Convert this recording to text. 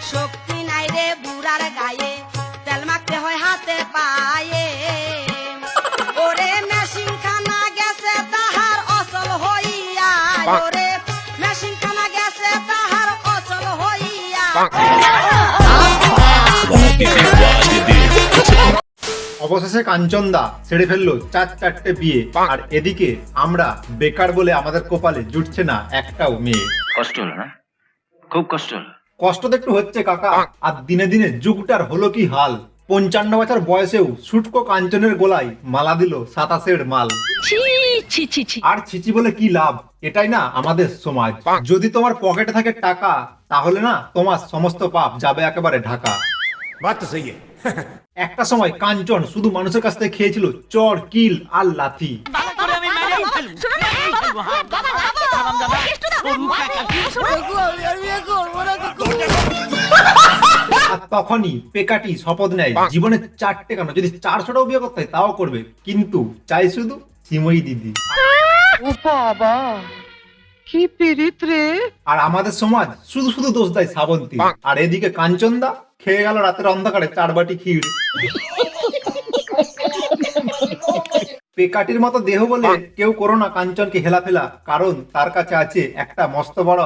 শক্তি নাই রে বুড়ার গায়ে, তেল মাখতে হয় হাতে পায়ে। ওরে মেশিন খানা গেছে তাহার অচল হইয়া, ওরে মেশিন খানা গেছে তাহার অচল হইয়া। অবশেষে কাঞ্চনদা ছেড়ে ফেললো 4 বিয়ে, আর এদিকে আমরা বেকার বলে আমাদের কপালে জুটছে না একটাও মেয়ে। কষ্ট হলো না? খুব কষ্ট হলো। কষ্ট তো একটু হচ্ছে কাকা, আর দিনে দিনে যুগটার হলো কি হাল। 55 বছর বয়সেও শুটকো কাঞ্চনের গোলায় মালা দিল 27 মাল। আর ছিচি বলে কি লাভ, এটাই না আমাদের সমাজ। যদি তোমার পকেটে থাকে টাকা, তাহলে না তোমার সমস্ত পাপ যাবে একেবারে ঢাকা। একটা সময় কাঞ্চন শুধু মানুষের কাছ থেকে খেয়েছিল চর, কিল আর লাথি। আর তখনই পেকাটি শপথ নেয় জীবনে 4টে কেন, যদি 400টাও বিয়ে করতে হয় তাও করবে, কিন্তু চাই শুধু সিমই দিদি। কি পীড়িত রে। আর আমাদের সমাজ শুধু শুধু দোষ দেয় শ্রাবন্তী, আর এদিকে কাঞ্চনদা খেয়ে গেল রাতের অন্ধকারে 4 বাটি ক্ষীর। পেকাটির মতো দেহ বলে কেউ করো না কাঞ্চনকে হেলাফেলা, কারণ তার কাছে আছে একটা মস্ত বড়